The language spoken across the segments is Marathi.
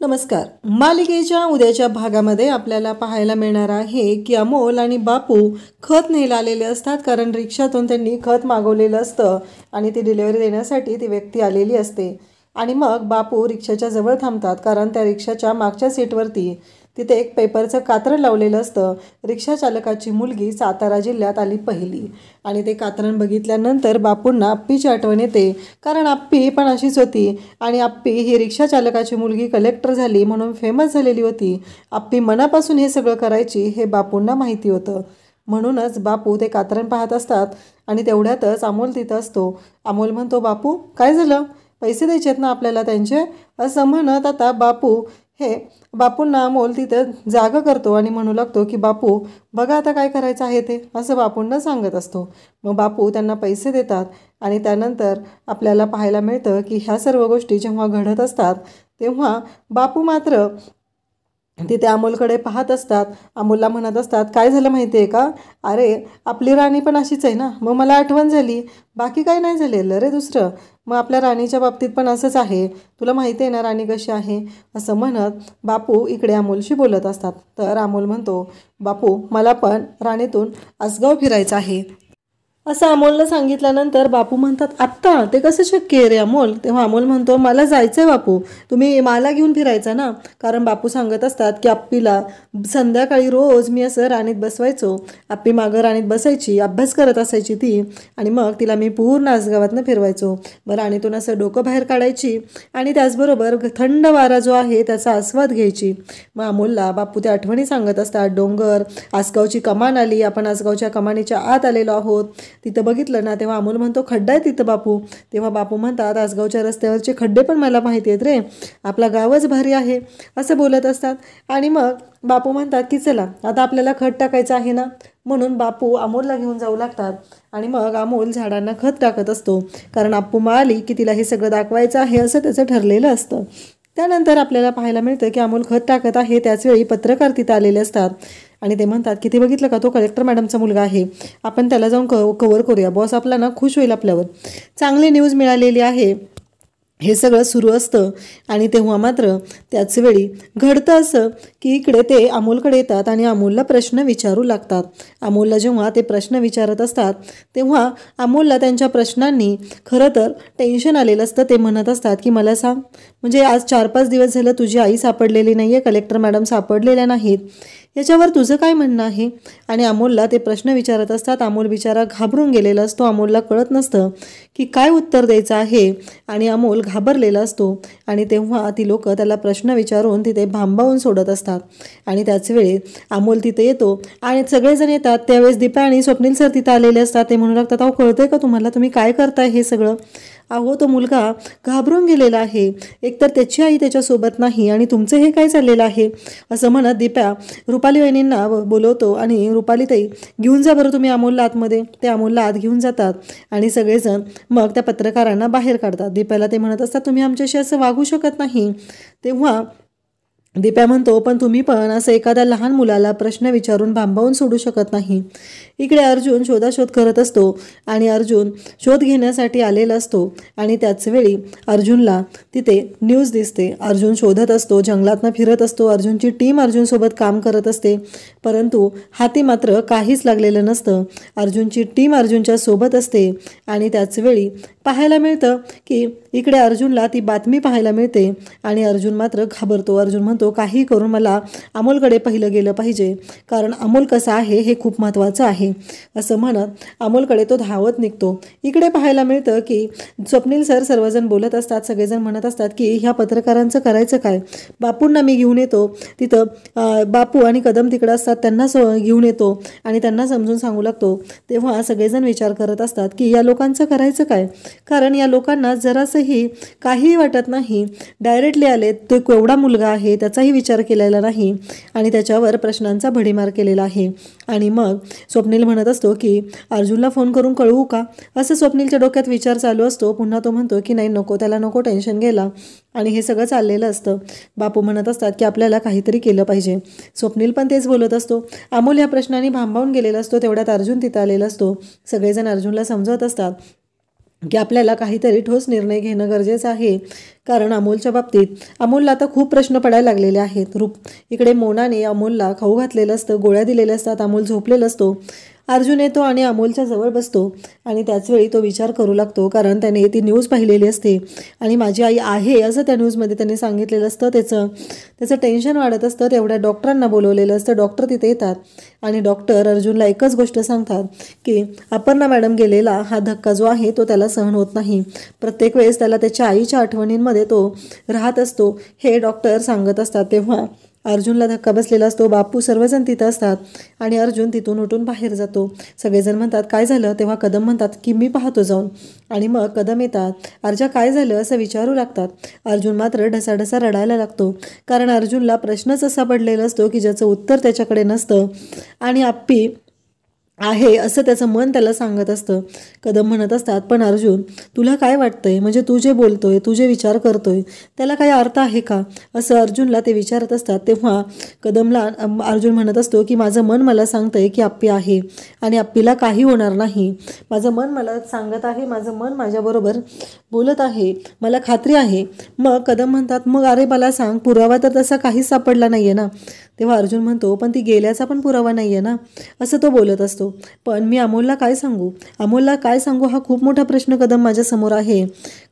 नमस्कार. मालिकेच्या उद्याच्या भागामध्ये आपल्याला पाहायला मिळणार आहे की अमोल आणि बापू खत न्यायला आलेले असतात, कारण रिक्षातून त्यांनी खत मागवलेलं असतं आणि ती डिलिव्हरी देण्यासाठी ती व्यक्ती आलेली असते. आणि मग बापू रिक्षाच्या जवळ थांबतात, कारण त्या रिक्षाच्या मागच्या सीटवरती तिथे एक पेपरचं कात्रण लावलेलं असतं. रिक्षा चालकाची मुलगी सातारा जिल्ह्यात आली पहिली. आणि ते कात्रण बघितल्यानंतर बापूंना आप्पीची आठवण येते, कारण आप्पी पण अशीच होती. आणि आप्पी ही रिक्षा चालकाची मुलगी कलेक्टर झाली म्हणून फेमस झालेली होती. आप्पी मनापासून हे सगळं करायची हे बापूंना माहिती होतं. म्हणूनच बापू ते कात्रण पाहत असतात. आणि तेवढ्यातच अमोल तिथं असतो. अमोल म्हणतो, बापू काय झालं, पैसे द्यायचे आहेत ना आपल्याला त्यांचे, असं म्हणत आता बापूंना अमोल तिथं जागं करतो आणि म्हणू लागतो की बापू बघा आता काय करायचं आहे ते, असं बापूंना सांगत असतो. मग बापू त्यांना पैसे देतात. आणि त्यानंतर आपल्याला पाहायला मिळतं की ह्या सर्व गोष्टी जेव्हा घडत असतात तेव्हा बापू मात्र तिथे अमोलकडे पाहत असतात. अमोलला म्हणत असतात, काय झालं माहिती आहे का, अरे आपली राणी पण अशीच आहे ना, मग मला आठवण झाली, बाकी काही नाही झालेलं रे दुसरं. मग आपल्या राणीच्या बाबतीत पण असंच आहे, तुला माहिती आहे ना राणी कशी आहे, असं म्हणत बापू इकडे अमोलशी बोलत असतात. तर अमोल म्हणतो, बापू मला पण राणीतून आसगाव फिरायचं आहे, असं अमोलनं सांगितल्यानंतर बापू म्हणतात, आत्ता ते कसं शक्य आहे रे अमोल. तेव्हा अमोल म्हणतो, मला जायचं आहे बापू, तुम्ही मला घेऊन फिरायचा ना. कारण बापू सांगत असतात की आप्पीला संध्याकाळी रोज मी असं राणीत बसवायचो, आप्पी मागं राणीत बसायची, अभ्यास करत असायची ती, आणि मग तिला मी पूर्ण आसगावातनं फिरवायचो. मग राणीतून असं डोकं बाहेर काढायची आणि त्याचबरोबर थंड वारा जो आहे त्याचा आस्वाद घ्यायची. मग अमोलला बापू त्या आठवणी सांगत असतात, डोंगर, आसगावची कमान आली, आपण आसगावच्या कमानीच्या आत आलेलो आहोत, तिथं बघितलं ना. तेव्हा अमोल म्हणतो, खड्डा आहे तिथं बापू. तेव्हा बापू म्हणतात, आसगावच्या रस्त्यावरचे खड्डे पण मला माहिती आहेत रे, आपला गावच भारी आहे, असं बोलत असतात. आणि मग बापू म्हणतात की चला आता आपल्याला खत टाकायचं आहे ना, म्हणून बापू अमोलला घेऊन जाऊ लागतात. आणि मग अमोल झाडांना खत टाकत असतो, कारण आप्पू आली की तिला हे सगळं दाखवायचं आहे असं त्याचं ठरलेलं असतं. त्यानंतर आपल्याला पाहायला मिळतं की अमोल खत टाकत आहे, त्याचवेळी पत्रकार तिथं आलेले असतात. आणि ते म्हणतात की ते बघितलं का, तो कलेक्टर मॅडमचा मुलगा आहे, आपण त्याला जाऊन कव्हर करूया, बॉस आपला ना खुश होईल आपल्यावर, चांगली न्यूज मिळालेली आहे, हे सगळं सुरू असतं. आणि तेव्हा मात्र त्याच वेळी घडतं असं की इकडे ते अमोलकडे येतात आणि अमोलला प्रश्न विचारू लागतात. अमोलला जेव्हा ते प्रश्न विचारत असतात तेव्हा अमोलला त्यांच्या प्रश्नांनी खरं तर टेन्शन आलेलं असतं. ते म्हणत असतात की मला सांग, म्हणजे आज 4-5 दिवस झालं तुझी आई सापडलेली नाही आहे, कलेक्टर मॅडम सापडलेल्या नाहीत, याच्यावर तुझं काय म्हणणं आहे. आणि अमोलला ते प्रश्न विचारत असतात. अमोल बिचारा घाबरून गेलेला असतो, अमोलला कळत नसतं की काय उत्तर द्यायचं आहे, आणि अमोल घाबरलेला असतो. आणि तेव्हा ती लोक त्याला प्रश्न विचारून तिथे भांबावून सोडत असतात. आणि त्याच वेळी अमोल तिथे येतो आणि सगळेजण येतात. त्यावेळेस दीपा आणि स्वप्नील सर तिथं आलेले असतात. ते म्हणू लागतात, अहो कळतंय का तुम्हाला, तुम्ही काय करताय हे सगळं, अहो तो मुलगा घाबरून गेलेला आहे, एकतर त्याची आई त्याच्यासोबत नाही आणि तुमचं हे काय चाललेलं आहे, असं म्हणत दीपा रुपाली वहिनींना बोलवतो आणि रुपालीताई घेऊन जा बरं तुम्ही अमोलला आतमध्ये. ते अमोलला आत घेऊन जातात आणि सगळेजण मग त्या पत्रकारांना बाहेर काढतात. दीपाला ते म्हणत असतात, तुम्ही आमच्याशी असं वागू शकत नाही. तेव्हा दीपा म्हणतो, पण तुम्ही पण असं एखाद्या लहान मुलाला प्रश्न विचारून भांबावून सोडू शकत नाही. इकडे अर्जुन शोधाशोध करत असतो आणि अर्जुन शोध घेण्यासाठी आलेला असतो. आणि त्याच वेळी अर्जुनला तिथे न्यूज दिसते. अर्जुन शोधत असतो, जंगलातनं फिरत असतो, अर्जुनची टीम अर्जुनसोबत काम करत असते, परंतु हाती मात्र काहीच लागलेलं नसतं. अर्जुनची टीम अर्जुनच्या सोबत असते. आणि त्याच वेळी पाहायला मिळतं की इकडे अर्जुनला ती बातमी पाहायला मिळते आणि अर्जुन मात्र घाबरतो. अर्जुन म्हणतो, काही करून मला अमोलकडे पहिलं गेलं पाहिजे, कारण अमोल कसा आहे हे खूप महत्त्वाचं आहे, असं म्हणत अमोलकडे तो धावत निघतो. इकडे पाहायला मिळतं की स्वप्नील सर सर्वजण बोलत असतात. सगळेजण म्हणत असतात की ह्या पत्रकारांचं करायचं काय, बापूंना मी घेऊन येतो तिथं, बापू आणि कदम तिकडं असतात, त्यांना घेऊन येतो आणि त्यांना समजून सांगू लागतो. तेव्हा सगळेजण विचार करत असतात की या लोकांचं करायचं काय, कारण या लोकांना जरासंही काहीही वाटत नाही, डायरेक्टली आले, तो केवढा मुलगा आहे त्याचाही विचार केलेला नाही आणि त्याच्यावर प्रश्नांचा भडीमार केलेला आहे. आणि मग स्वप्नील म्हणत असतो की अर्जुनला फोन करून कळवू का, असं स्वप्नीलच्या डोक्यात विचार चालू असतो. पुन्हा तो म्हणतो की नाही नको, त्याला नको टेन्शन घ्यायला. आणि हे सगळं चाललेलं असतं. बापू म्हणत असतात की आपल्याला काहीतरी केलं पाहिजे. स्वप्नील पण तेच बोलत असतो. अमोल या प्रश्नाने भांबावून गेलेला असतो. तेवढ्यात अर्जुन तिथं आलेला असतो. सगळेजण अर्जुनला समजवत असतात की आपल्याला काहीतरी ठोस निर्णय घेणं गरजेचं आहे. कारण अमोलच्या बाबतीत अमोलला आता खूप प्रश्न पडायला लागलेले आहेत. इकडे मोनाने अमोलला खाऊ घातलेलं असतं, गोळ्या दिलेल्या असतात, अमोल झोपलेला असतो. अर्जुन येतो आणि अमोलच्या जवळ बसतो आणि त्याचवेळी तो विचार करू लागतो, कारण त्याने ती न्यूज पाहिलेली असते आणि माझी आई आहे असं त्या न्यूजमध्ये त्यांनी सांगितलेलं असतं. त्याचं टेन्शन वाढत असतं. तेवढ्या डॉक्टरांना बोलवलेलं असतं. डॉक्टर तिथे येतात आणि डॉक्टर अर्जुनला एकच गोष्ट सांगतात की अपर्णा मॅडम गेलेला हा धक्का जो आहे तो त्याला सहन होत नाही. प्रत्येक वेळेस त्याला त्याच्या आईच्या आठवणींमध्ये तो राहत असतो हे डॉक्टर सांगत असतात. तेव्हा अर्जुनला धक्का बसलेला असतो. बापू सर्वजण तिथं असतात आणि अर्जुन तिथून उठून बाहेर जातो. सगळेजण म्हणतात काय झालं, तेव्हा कदम म्हणतात की मी पाहतो जाऊन. आणि मग कदम येतात. अर्जा काय झालं असं विचारू लागतात. अर्जुन मात्र ढसाढसा रडायला लागतो, कारण अर्जुनला प्रश्नच असा पडलेला असतो की ज्याचं उत्तर त्याच्याकडे नसतं आणि आप्पी आहे असं त्याचं मन त्याला सांगत असतं. कदम म्हणत असतात पण अर्जुन तुला काय वाटतंय, म्हणजे तू जे बोलतोय, तू जे विचार करतोय त्याला काही अर्थ आहे का, असं अर्जुनला ते विचारत असतात. तेव्हा कदमला अर्जुन म्हणत असतो की माझं मन मला सांगतंय की आप्पी आहे आणि आप्पीला काही होणार नाही. माझं मन मला सांगत आहे, माझं मन माझ्याबरोबर बोलत आहे, मला खात्री आहे. मग कदम म्हणतात मग अरे मला सांग, पुरावा तर तसा काहीच सापडला नाही आहे ना. तेव्हा अर्जुन म्हणतो पण ती गेल्याचा पण पुरावा नाही आहे ना, असं तो बोलत असतो. पण मी अमोलला काय सांगू हा खूप मोठा प्रश्न कदम माझ्यासमोर आहे.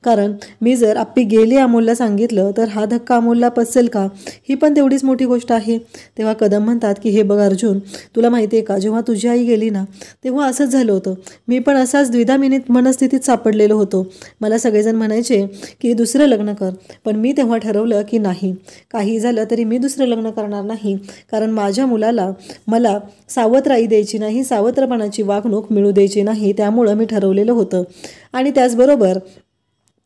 कारण मी जर आप्पी गेली अमोलला सांगितलं तर हा धक्का अमोलला पचेल का, ही पण तेवढीच मोठी गोष्ट आहे. तेव्हा कदम म्हणतात की हे बघ अर्जुन, तुला माहिती आहे का, जेव्हा तुझी आई गेली ना तेव्हा असंच झालं होतं. मी पण असाच द्विधा मनस्थितीत सापडलेलो होतो. मला सगळेजण म्हणायचे की दुसरं लग्न कर, पण मी तेव्हा ठरवलं की नाही, काही झालं तरी मी दुसरं लग्न करणार नाही. कारण माझ्या मुलाला मला सावत्र द्यायची नाही, सावत्रपणाची वागणूक मिळू द्यायची नाही. त्यामुळं मी ठरवलेलं होतं. आणि त्याचबरोबर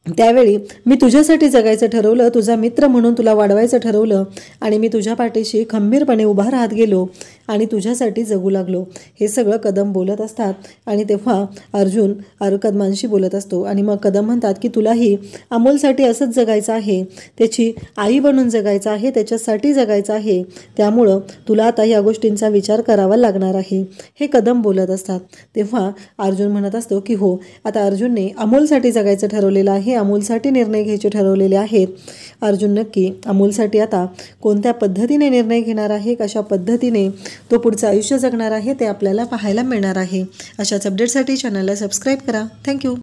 त्यावेळी मी तुझ्यासाठी जगायचं ठरवलं, तुझा मित्र म्हणून तुला वाढवायचं ठरवलं आणि मी तुझ्या पाठीशी खंबीरपणे उभा राहत गेलो आणि तुझ्यासाठी जगू लागलो. हे सगळं कदम बोलत असतात आणि तेव्हा अर्जुन कदमांशी बोलत असतो. आणि मग कदम म्हणतात की तुलाही अमोलसाठी असंच जगायचं आहे, त्याची आई बनून जगायचं आहे, त्याच्यासाठी जगायचं आहे. त्यामुळं तुला आता या गोष्टींचा विचार करावा लागणार आहे, हे कदम बोलत असतात. तेव्हा अर्जुन म्हणत असतो की हो, आता अर्जुनने अमोलसाठी जगायचं ठरवलेलं आहे, अमोलसाठी निर्णय घ्यायचे ठरवलेले आहेत. अर्जुन नक्की अमोलसाठी आता कोणत्या पद्धतीने निर्णय घेणार आहे, कशा पद्धतीने तो पुढचं आयुष्य जगणार आहे ते आपल्याला पाहायला मिळणार आहे. अशाच अपडेटसाठी चॅनलला सबस्क्राईब करा. थँक्यू.